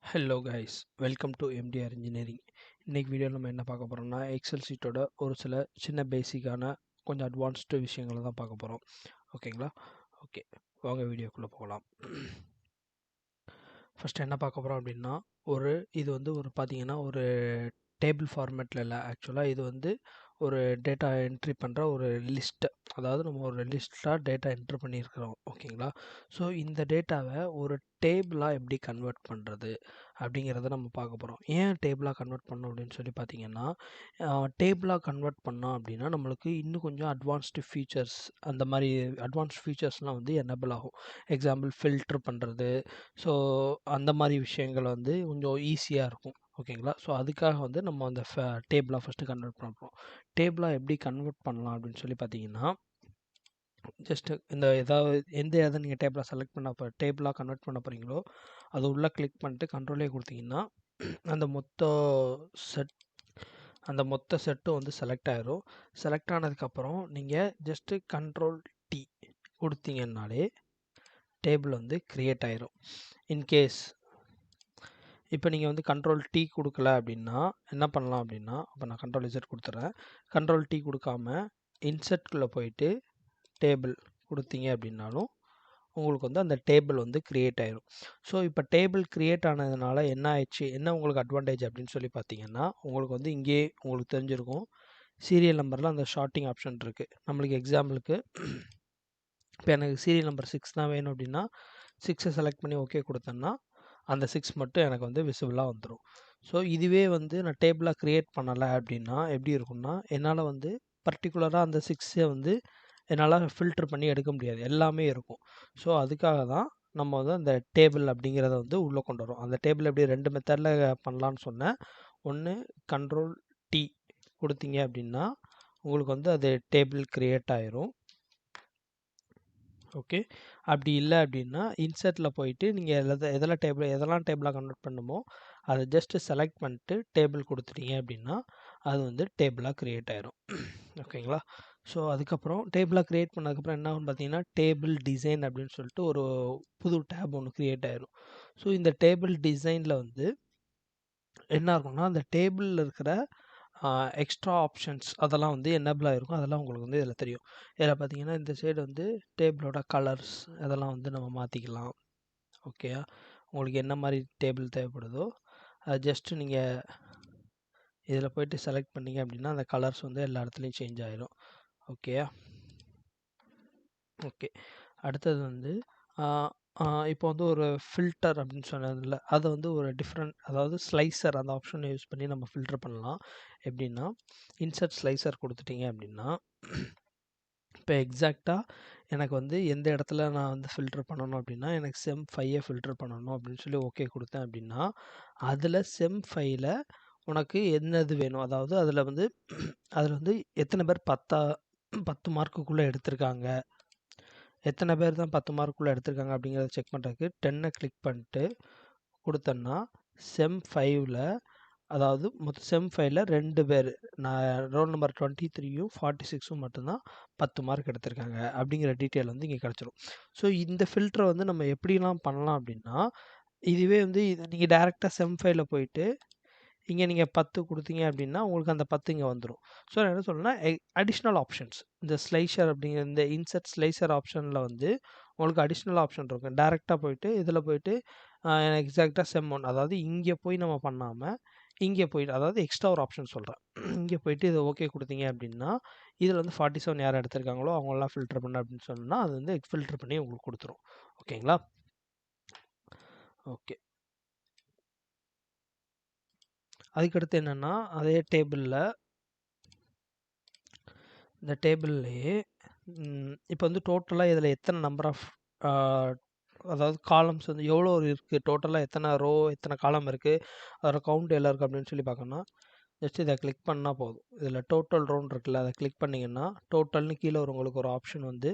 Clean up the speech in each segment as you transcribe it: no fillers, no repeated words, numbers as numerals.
Hello guys, welcome to MTR engineering. இன்றைக்கி வீடியோவில் நம்ம என்ன பார்க்க போகிறோம்னா எக்ஸல் சீட்டோட ஒரு சில சின்ன பேசிக்கான கொஞ்சம் அட்வான்ஸ்டு விஷயங்களை தான் பார்க்க போகிறோம். ஓகேங்களா? ஓகே, வாங்க வீடியோக்குள்ளே போகலாம். ஃபஸ்ட்டு என்ன பார்க்க போகிறோம் அப்படின்னா, இது வந்து பார்த்தீங்கன்னா ஒரு டேபிள் ஃபார்மேட்டில் இல்லை. ஆக்சுவலாக இது வந்து ஒரு டேட்டா என்ட்ரி பண்ணுற ஒரு லிஸ்ட்டு. அதாவது நம்ம ஒரு லிஸ்ட்டாக டேட்டா என்ட்ரி பண்ணியிருக்கிறோம். ஓகேங்களா? ஸோ இந்த டேட்டாவை ஒரு டேபிளாக எப்படி கன்வெர்ட் பண்ணுறது அப்படிங்கிறத நம்ம பார்க்க போகிறோம். ஏன் டேபிளாக கன்வெர்ட் பண்ணோம் அப்படின்னு சொல்லி பார்த்தீங்கன்னா, டேபிளாக கன்வெர்ட் பண்ணோம் அப்படின்னா நம்மளுக்கு இன்னும் கொஞ்சம் அட்வான்ஸ்டு ஃபீச்சர்ஸ், அந்த மாதிரி அட்வான்ஸ்டு ஃபீச்சர்ஸ்லாம் வந்து எனேபிள் ஆகும். எக்ஸாம்பிள் ஃபில்ட்ரு பண்ணுறது, ஸோ அந்த மாதிரி விஷயங்கள் வந்து கொஞ்சம் ஈஸியாக இருக்கும். ஓகேங்களா? ஸோ அதுக்காக வந்து நம்ம அந்த டேபிளாக ஃபஸ்ட்டு கன்வெர்ட் பண்ணுறோம். டேபிளாக எப்படி கன்வெர்ட் பண்ணலாம் அப்படின்னு சொல்லி பார்த்தீங்கன்னா, ஜஸ்ட்டு எந்த இதை நீங்கள் டேபிளாக செலக்ட் பண்ண டேபிளாக கன்வெர்ட் பண்ண போகிறீங்களோ அது உள்ளே கிளிக் பண்ணிட்டு கண்ட்ரோலே கொடுத்தீங்கன்னா அந்த செட் அந்த மொத்த செட்டும் வந்து செலக்ட் ஆயிரும். செலக்ட் ஆனதுக்கப்புறம் நீங்கள் ஜஸ்ட்டு கண்ட்ரோல் டி கொடுத்தீங்கன்னாலே டேபிள் வந்து க்ரியேட் ஆயிரும். இன்கேஸ் இப்போ நீங்கள் வந்து கண்ட்ரோல் டி கொடுக்கல அப்படின்னா என்ன பண்ணலாம் அப்படின்னா, அப்போ நான் கண்ட்ரோல் இசட் கொடுத்துட்றேன். கண்ட்ரோல் டி கொடுக்காம இன்செர்ட்குள்ளே போயிட்டு டேபிள் கொடுத்தீங்க அப்படின்னாலும் உங்களுக்கு வந்து அந்த டேபிள் வந்து க்ரியேட் ஆயிரும். ஸோ இப்போ டேபிள் க்ரியேட் ஆனதுனால என்ன ஆயிடுச்சு, என்ன உங்களுக்கு அட்வான்டேஜ் அப்படின்னு சொல்லி பார்த்தீங்கன்னா, உங்களுக்கு வந்து இங்கேயே உங்களுக்கு தெரிஞ்சிருக்கும் சீரியல் நம்பரில் அந்த ஷார்ட்டிங் ஆப்ஷன் இருக்குது. நம்மளுக்கு எக்ஸாம்பிளுக்கு இப்போ எனக்கு சீரியல் நம்பர் 6 தான் வேணும் அப்படின்னா 6 செலக்ட் பண்ணி ஓகே கொடுத்தேன்னா அந்த 6 மட்டும் எனக்கு வந்து விசிபிளாக வந்துடும். ஸோ இதுவே வந்து நான் டேபிளாக க்ரியேட் பண்ணலை அப்படின்னா எப்படி இருக்கும்னா, என்னால் வந்து பர்டிகுலராக அந்த 6 வந்து என்னால் ஃபில்ட்ரு பண்ணி எடுக்க முடியாது, எல்லாமே இருக்கும். ஸோ அதுக்காக தான் நம்ம வந்து அந்த டேபிள் அப்படிங்கிறத வந்து உள்ளே கொண்டு வரோம். அந்த டேபிள் எப்படி 2 மெத்தடில் பண்ணலான்னு சொன்னேன். ஒன்று கண்ட்ரோல் டி கொடுத்தீங்க அப்படின்னா உங்களுக்கு வந்து அது டேபிள் க்ரியேட் ஆயிரும். ஓகே, அப்படி இல்லை அப்படின்னா இன்சர்ட்டில் போயிட்டு நீங்கள் எதெல்லாம் டேபிளாக கன்வெர்ட் பண்ணுமோ அதை ஜஸ்ட்டு செலக்ட் பண்ணிட்டு டேபிள் கொடுத்துட்டீங்க அப்படின்னா அது வந்து டேபிளாக க்ரியேட் ஆயிரும். ஓகேங்களா? ஸோ அதுக்கப்புறம் டேபிளாக க்ரியேட் பண்ணதுக்கப்புறம் என்ன ஆகும்னு பார்த்தீங்கன்னா, டேபிள் டிசைன் அப்படின்னு சொல்லிட்டு ஒரு புது டேப் ஒன்று க்ரியேட் ஆயிரும். ஸோ இந்த டேபிள் டிசைனில் வந்து என்ன இருக்கும்னா, அந்த டேபிளில் இருக்கிற எக்ஸ்ட்ரா ஆப்ஷன்ஸ் அதெல்லாம் வந்து எனேபிள் ஆகிருக்கும். அதெல்லாம் உங்களுக்கு வந்து இதில் தெரியும். இதில் பார்த்தீங்கன்னா இந்த சைடு வந்து டேபிளோட கலர்ஸ் அதெல்லாம் வந்து நம்ம மாற்றிக்கலாம். ஓகேயா? உங்களுக்கு என்ன மாதிரி டேபிள் தேவைப்படுதோ அது ஜஸ்ட்டு நீங்கள் இதில் போய்ட்டு செலக்ட் பண்ணிங்க அப்படின்னா அந்த கலர்ஸ் வந்து எல்லா இடத்துலையும் சேஞ்ச் ஆகிரும். ஓகேயா? ஓகே, அடுத்தது வந்து இப்போ வந்து ஒரு ஃபில்டர் அப்படின்னு சொன்னதில்ல, அதை வந்து ஒரு டிஃப்ரெண்ட், அதாவது ஸ்லைசர் அந்த ஆப்ஷனை யூஸ் பண்ணி நம்ம ஃபில்டர் பண்ணலாம். எப்படின்னா இன்சர்ட் ஸ்லைசர் கொடுத்துட்டீங்க அப்படின்னா இப்போ எக்ஸாக்டாக எனக்கு வந்து எந்த இடத்துல நான் வந்து ஃபில்டர் பண்ணணும் அப்படின்னா எனக்கு செம் 5 ஃபில்டர் பண்ணணும் அப்படின்னு சொல்லி ஓகே கொடுத்தேன் அப்படின்னா அதில் செம் 5ல் உனக்கு என்னது வேணும், அதாவது அதில் வந்து எத்தனை பேர் 10 மார்க்குக்குள்ளே எடுத்திருக்காங்க, எத்தனை பேர் தான் 10 மார்க்குள்ளே எடுத்திருக்காங்க அப்படிங்கிறத செக் பண்ணுறதுக்கு 10 கிளிக் பண்ணிட்டு கொடுத்தேன்னா செம் 5ல், அதாவது மொத்தம் செம் 5ல் 2 பேர், நான் ரோல் நம்பர் 23யும் 46ம் மட்டும்தான் 10 மார்க் எடுத்திருக்காங்க அப்படிங்கிற டீட்டெயில் வந்து இங்கே கிடச்சிரும். ஸோ இந்த ஃபில்டரை வந்து நம்ம எப்படிலாம் பண்ணலாம் அப்படின்னா, இதுவே வந்து இது நீங்கள் டேரெக்டாக செம் 5ல் போயிட்டு இங்கே நீங்கள் 10 கொடுத்தீங்க அப்படின்னா உங்களுக்கு அந்த 10 இங்கே வந்துடும். ஸோ நான் என்ன சொல்கிறேன்னா அடிஷ்னல் ஆப்ஷன்ஸ், இந்த ஸ்லைசர் அப்படிங்கிற இந்த இன்சர்ட் ஸ்லைசர் ஆப்ஷனில் வந்து உங்களுக்கு அடிஷ்னல் ஆப்ஷன் இருக்கும். டேரெக்டாக போயிட்டு இதில் போயிட்டு எனக்கு எக்ஸாக்டாக செம் 1, அதாவது இங்கே போய் நம்ம பண்ணாமல் இங்கே போயிட்டு, அதாவது எக்ஸ்ட்ரா ஒரு ஆப்ஷன் சொல்கிறேன், இங்கே போயிட்டு இதை ஓகே கொடுத்தீங்க அப்படின்னா இதில் வந்து 47 யார் எடுத்திருக்காங்களோ அவங்களெலாம் ஃபில்டர் பண்ண அப்படின்னு சொன்னால் அது வந்து ஃபில்டர் பண்ணி உங்களுக்கு கொடுத்துரும். ஓகேங்களா? ஓகே, அதுக்கடுத்து என்னென்னா அதே டேபிளில், இந்த டேபிள்லேயே இப்போ வந்து டோட்டலாக இதில் எத்தனை நம்பர் ஆஃப் அதாவது காலம்ஸ் வந்து எவ்வளோ இருக்குது, டோட்டலாக எத்தனை ரோ எத்தனை காலம் இருக்குது, அதோட கவுண்ட் எல்லாம் இருக்குது அப்படின்னு சொல்லி பார்க்கணுன்னா ஜஸ்ட் இதை கிளிக் பண்ணால் போதும். இதில் டோட்டல் ரோன்னு இருக்குல்ல, அதை கிளிக் பண்ணிங்கன்னா டோட்டல்னு கீழே உங்களுக்கு ஒரு ஆப்ஷன் வந்து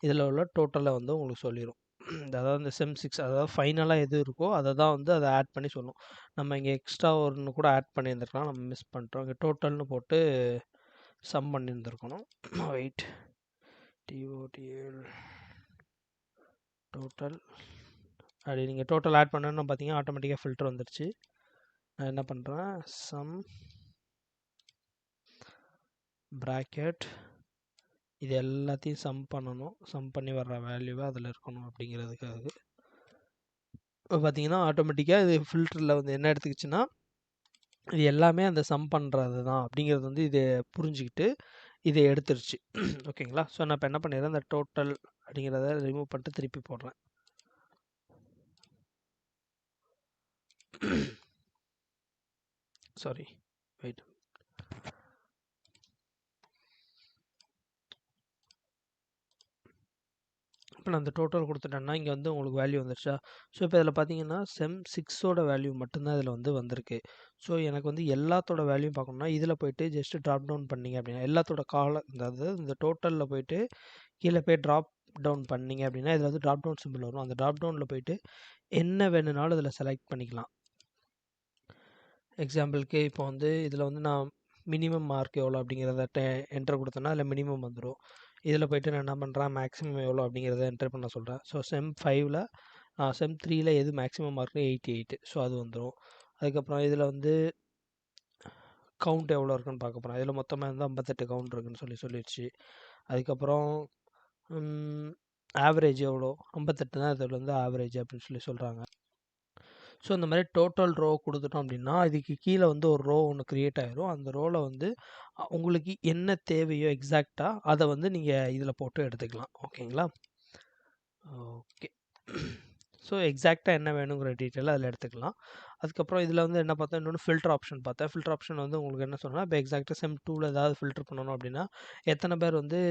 இதில் உள்ள டோட்டலை வந்து உங்களுக்கு சொல்லிடும். அதாவது இந்த செம் 6, அதாவது ஃபைனலாக எது இருக்கோ அதை தான் வந்து அதை ஆட் பண்ணி சொல்லும். நம்ம இங்கே எக்ஸ்ட்ரா ஒன்று கூட ஆட் பண்ணியிருந்துருக்கலாம், நம்ம மிஸ் பண்ணிட்டோம். இங்கே டோட்டல்னு போட்டு சம் பண்ணியிருந்துருக்கணும். வெயிட், டிஓடிஎல் டோட்டல் அப்படி நீங்கள் டோட்டல் ஆட் பண்ணணும்னு பார்த்தீங்கன்னா ஆட்டோமேட்டிக்காக ஃபில்டர் வந்துடுச்சு. நான் என்ன பண்ணுறேன், சம் ப்ராக்கெட் இது எல்லாத்தையும் சம் பண்ணணும். சம் பண்ணி வர்ற வேல்யூவை அதில் இருக்கணும் அப்படிங்கிறதுக்காக. இப்போ பார்த்தீங்கன்னா ஆட்டோமேட்டிக்காக இது ஃபில்டரில் வந்து என்ன எடுத்துக்கிச்சுன்னா இது எல்லாமே அந்த சம் பண்ணுறது தான் அப்படிங்கிறது வந்து இதை புரிஞ்சுக்கிட்டு இதை எடுத்துருச்சு. ஓகேங்களா. ஸோ நான் இப்போ என்ன பண்ணிடுறேன், இந்த டோட்டல் அப்படிங்கிறத ரிமூவ் பண்ணிட்டு திருப்பி போடுறேன். Sorry, wait. இப்போ நான் அந்த டோட்டல் கொடுத்துட்டேன்னா இங்கே வந்து உங்களுக்கு வேல்யூ வந்துருச்சா. ஸோ இப்போ இதில் பார்த்தீங்கன்னா செம் 6ஓட வேல்யூ மட்டும்தான் இதில் வந்து வந்திருக்கு. ஸோ எனக்கு வந்து எல்லாத்தோட வேல்யூ பார்க்கணும்னா இதில் போயிட்டு ஜஸ்ட் ட்ராப் டவுன் பண்ணிங்க அப்படின்னா எல்லாத்தோட அதாவது இந்த டோட்டலில் போயிட்டு கீழே போய் ட்ராப் டவுன் பண்ணிங்க அப்படின்னா இதில் வந்து ட்ராப் டவுன் சிம்பிள் வரும். அந்த ட்ராப் டவுனில் போயிட்டு என்ன வேணும்னாலும் இதில் செலக்ட் பண்ணிக்கலாம். எக்ஸாம்பிளுக்கு இப்போ வந்து இதில் வந்து நான் மினிமம் மார்க் எவ்வளோ அப்படிங்கிறத என்டர் கொடுத்தேன்னா அதில் மினிமம் வந்துடும். இதில் போய்ட்டு நான் என்ன பண்ணுறேன், மேக்ஸிமம் எவ்வளோ அப்படிங்கிறத என்டர் பண்ண சொல்கிறேன். ஸோ செம் 5ல் செம் 3ல் எது மேக்ஸிமம் மார்க் 88. ஸோ அது வந்துடும். அதுக்கப்புறம் இதில் வந்து கவுண்ட் எவ்வளோ இருக்குன்னு பார்க்க போகிறேன். இதில் மொத்தமாக வந்து 58 கவுண்ட் இருக்குன்னு சொல்லிடுச்சு. அதுக்கப்புறம் ஆவரேஜ் எவ்வளோ, 58 தான் இதில் வந்து ஆவரேஜ் அப்படின்னு சொல்கிறாங்க. ஸோ இந்த மாதிரி டோட்டல் ரோ கொடுத்துட்டோம் அப்படின்னா இதுக்கு கீழே வந்து ஒரு ரோ ஒன்று க்ரியேட் ஆகிரும். அந்த ரோவில் வந்து உங்களுக்கு என்ன தேவையோ எக்ஸாக்டாக அதை வந்து நீங்கள் இதில் போட்டு எடுத்துக்கலாம். ஓகேங்களா. ஓகே. ஸோ எக்ஸாக்டாக என்ன வேணுங்கிற டீட்டெயில் அதில் எடுத்துக்கலாம். அதுக்கப்புறம் இதில் வந்து என்ன பார்த்தேன், இன்னொன்று ஃபில்டர் ஆப்ஷன் பார்த்தேன். ஃபில்டர் ஆப்ஷன் வந்து உங்களுக்கு என்ன சொன்னால், இப்போ எக்ஸாக்டாக செம் 2ல் ஏதாவது ஃபில்டர் பண்ணணும் அப்படின்னா எத்தனை பேர் வந்து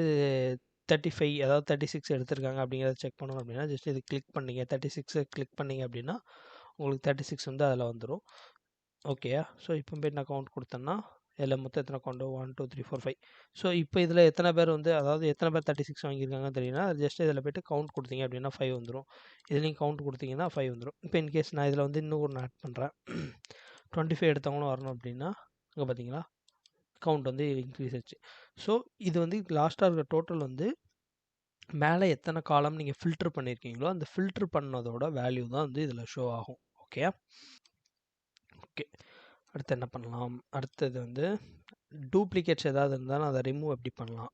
35 அதாவது 36 எடுத்திருக்காங்க அப்படிங்கிறத செக் பண்ணணும் அப்படின்னா ஜஸ்ட் இது கிளிக் பண்ணிங்க, 36 கிளிக் பண்ணிங்க அப்படின்னா உங்களுக்கு 36 வந்து அதில் வந்துடும். ஓகேயா. ஸோ இப்போ போய் நான் கவுண்ட் கொடுத்தேன்னா இதில் மொத்தம் எத்தனை கவுண்ட் 1 2 3 4 5. ஸோ இப்போ இதில் எத்தனை பேர் வந்து அதாவது எத்தனை பேர் 36 வாங்கியிருக்காங்கன்னு தெரியுன்னா ஜஸ்ட் இதில் போய்ட்டு கவுண்ட் கொடுத்தீங்க அப்படின்னா 5 வந்துடும். இதுலேயும் கவுண்ட் கொடுத்தீங்கன்னா 5 வந்துடும். இப்போ இன்கேஸ் நான் இதில் வந்து இன்னும் ஒன்று ஆட் பண்ணுறேன், 25 எடுத்தவங்களும் வரணும் அப்படின்னா இங்கே பார்த்தீங்களா கவுண்ட் வந்து இன்க்ரீஸ் ஆச்சு. ஸோ இது வந்து லாஸ்ட்டாக இருக்கிற டோட்டல் வந்து மேலே எத்தனை காலம் நீங்கள் ஃபில்டர் பண்ணியிருக்கீங்களோ அந்த ஃபில்டர் பண்ணதோட வேல்யூ தான் வந்து இதில் ஷோ ஆகும். ஓகே. ஓகே. அடுத்து என்ன பண்ணலாம், அடுத்தது வந்து டூப்ளிகேட்ஸ் ஏதாவது இருந்தாலும் அதை ரிமூவ் எப்படி பண்ணலாம்.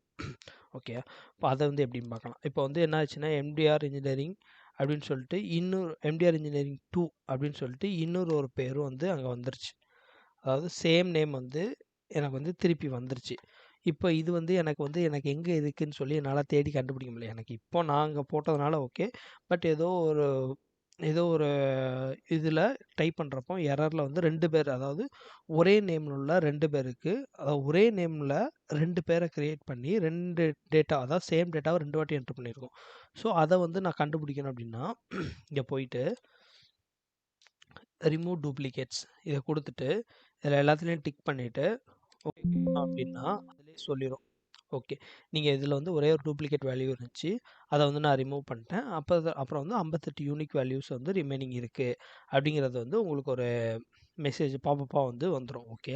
ஓகே. இப்போ அதை வந்து எப்படின்னு பார்க்கலாம். இப்போ வந்து என்ன ஆச்சுன்னா எம்டிஆர் இன்ஜினியரிங் அப்படின்னு சொல்லிட்டு இன்னொரு எம்டிஆர் இன்ஜினியரிங் 2 அப்படின்னு சொல்லிட்டு இன்னொரு ஒரு பேரும் வந்து அங்கே வந்துருச்சு. அதாவது சேம் நேம் வந்து எனக்கு வந்து திருப்பி வந்துருச்சு. இப்போ இது வந்து எனக்கு எங்கே இருக்குன்னு சொல்லி என்னால் தேடி கண்டுபிடிக்க முடியல. எனக்கு இப்போ நான் அங்கே போட்டதுனால ஓகே. பட் ஏதோ ஒரு இதில் டைப் பண்ணுறப்போ எரரில் வந்து 2 பேர், அதாவது ஒரே நேமில் உள்ள 2 பேருக்கு, அதாவது ஒரே நேமில் 2 பேரை க்ரியேட் பண்ணி 2 டேட்டா, அதாவது சேம் டேட்டாவை 2 வாட்டி என்ட்ரு பண்ணியிருக்கோம். ஸோ அதை வந்து நான் கண்டுபிடிக்கணும் அப்படின்னா இங்கே போயிட்டு ரிமூவ் டூப்ளிகேட்ஸ் இதை கொடுத்துட்டு இதில் எல்லாத்துலேயும் டிக் பண்ணிவிட்டு ஓகே அப்படின்னா அதிலே சொல்லிடும். ஓகே, நீங்கள் இதில் வந்து ஒரே ஒரு டூப்ளிகேட் வேல்யூ இருந்துச்சு, அதை வந்து நான் ரிமூவ் பண்ணிட்டேன். அப்புறம் வந்து 58 யூனிக் வேல்யூஸ் வந்து ரிமைனிங் இருக்குது அப்படிங்கிறது வந்து உங்களுக்கு ஒரு மெசேஜ் பாப்பப்பாக வந்து வந்துடும். ஓகே.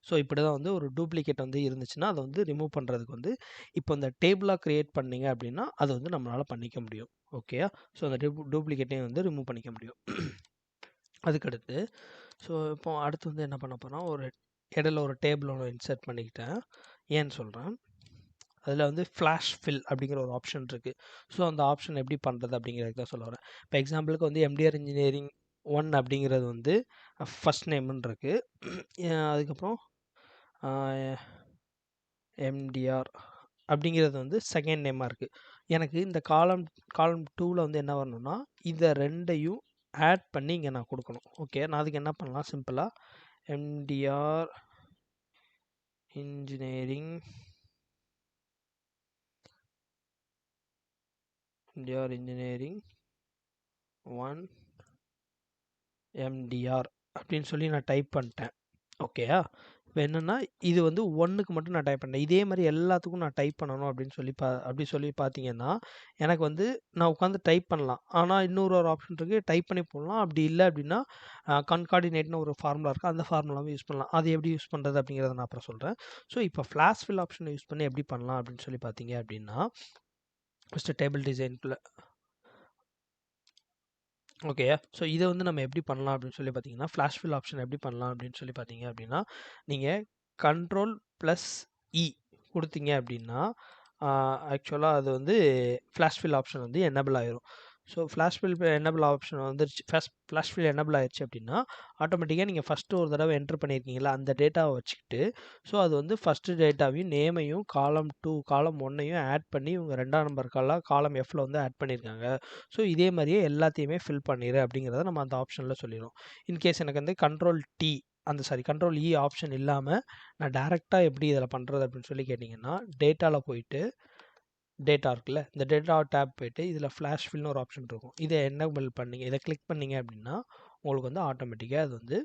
ஸோ இப்படி தான் வந்து ஒரு டூப்ளிகேட் வந்து இருந்துச்சுன்னா அதை வந்து ரிமூவ் பண்ணுறதுக்கு வந்து இப்போ இந்த டேபிளாக க்ரியேட் பண்ணிங்க அப்படின்னா அதை வந்து நம்மளால் பண்ணிக்க முடியும். ஓகே. ஸோ அந்த டூப்ளிகேட்டையும் வந்து ரிமூவ் பண்ணிக்க முடியும். அதுக்கடுத்து ஸோ இப்போ அடுத்து வந்து என்ன பண்ண போகிறோம், ஒரு இடையில ஒரு டேபிள் ஒன்று இன்சர்ட் பண்ணிக்கிட்டேன். ஏன்னு சொல்கிறேன், அதில் வந்து ஃப்ளாஷ் ஃபில் அப்படிங்கிற ஒரு ஆப்ஷன் இருக்குது. ஸோ அந்த ஆப்ஷன் எப்படி பண்ணுறது அப்படிங்கிறதுக்கு தான் சொல்ல வரேன். இப்போ எக்ஸாம்பிளுக்கு வந்து எம்டிஆர் இன்ஜினியரிங் 1 அப்படிங்கிறது வந்து ஃபஸ்ட் நேம்னு இருக்குது. அதுக்கப்புறம் எம்டிஆர் அப்படிங்கிறது வந்து செகண்ட் நேமாக இருக்குது. எனக்கு இந்த காலம் 2ல் வந்து என்ன வரணும்னா இதை ரெண்டையும் ஆட் பண்ணி இங்கே நான் கொடுக்கணும். ஓகே, நான் அதுக்கு என்ன பண்ணலாம், சிம்பிளாக MTR engineering MTR engineering 1 MTR அப்படின்னு சொல்லி நான் டைப் பண்ணிட்டேன். ஓகேயா. இப்போ என்னென்னா இது வந்து 1க்கு மட்டும் நான் டைப் பண்ணேன். இதே மாதிரி எல்லாத்துக்கும் நான் டைப் பண்ணணும் அப்படின்னு சொல்லி பார்த்தீங்கன்னா எனக்கு வந்து நான் உட்காந்து டைப் பண்ணலாம். ஆனால் இன்னொரு ஆப்ஷன் இருக்குது, டைப் பண்ணி போடலாம். அப்படி இல்லை அப்படின்னா கன்கார்டினேட்னு ஒரு ஃபார்முலா இருக்குது, அந்த ஃபார்முலாவும் யூஸ் பண்ணலாம். அது எப்படி யூஸ் பண்ணுறது அப்படிங்கிறத நான் அப்புறம் சொல்கிறேன். ஸோ இப்போ ஃப்ளாஷ் ஃபில் ஆப்ஷனை யூஸ் பண்ணி எப்படி பண்ணலாம் அப்படின்னு சொல்லி பார்த்தீங்க அப்படின்னா ஃபஸ்ட்டு டேபிள் டிசைனுக்குள்ளே ஓகேயா? ஸோ இதை வந்து நம்ம எப்படி பண்ணலாம் அப்படின்னு சொல்லி பார்த்தீங்கன்னா, ஃப்ளாஷ் ஃபில் ஆப்ஷன் எப்படி பண்ணலாம் அப்படின்னு சொல்லி பார்த்தீங்க அப்படின்னா, நீங்கள் கண்ட்ரோல் ப்ளஸ் இ கொடுத்தீங்க அப்படின்னா, ஆக்சுவலாக அது வந்து ஃப்ளாஷ் ஃபில் ஆப்ஷன் வந்து எனேபிள் ஆயிரும். So flash fill enable option வந்துருச்சு, ஃப்ளாஷ் ஃபில் எனேபிள் ஆயிடுச்சு அப்படின்னா, ஆட்டோமேட்டிக்காக நீங்கள் ஃபஸ்ட்டு ஒரு தடவை என்ட்ரு பண்ணியிருக்கீங்களா அந்த டேட்டாவை வச்சுக்கிட்டு, ஸோ அது வந்து ஃபஸ்ட்டு டேட்டாவையும் நேமையும் காலம் 2 காலம் 1ஐயும் ஆட் பண்ணி இவங்க 2ஆம் நம்பர் காலம் எஃப்ல வந்து ஆட் பண்ணியிருக்காங்க. ஸோ இதே மாதிரியே எல்லாத்தையுமே ஃபில் பண்ணிடு அப்படிங்கிறத நம்ம அந்த ஆப்ஷனில் சொல்லிடுவோம். இன்கேஸ் எனக்கு வந்து கண்ட்ரோல் இ ஆப்ஷன் இல்லாமல் நான் டேரெக்டாக எப்படி இதில் பண்ணுறது அப்படின்னு சொல்லி கேட்டிங்கன்னா, டேட்டாவில் போயிட்டு டேட்டா இருக்குல்ல, இந்த டேட்டா டேப் போயிட்டு இதில் ஃப்ளாஷ் ஃபில்னு ஒரு ஆப்ஷன் இருக்கும். இதை எனேபிள் பண்ணிங்க, இதை கிளிக் பண்ணிங்க அப்படின்னா உங்களுக்கு வந்து ஆட்டோமேட்டிக்காக அது வந்து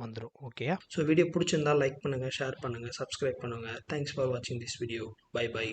வந்துடும். ஓகேயா? ஸோ வீடியோ பிடிச்சிருந்தா லைக் பண்ணுங்கள், ஷேர் பண்ணுங்கள், சப்ஸ்கிரைப் பண்ணுங்கள். தேங்க்ஸ் ஃபார் வாட்சிங் திஸ் வீடியோ. Bye by.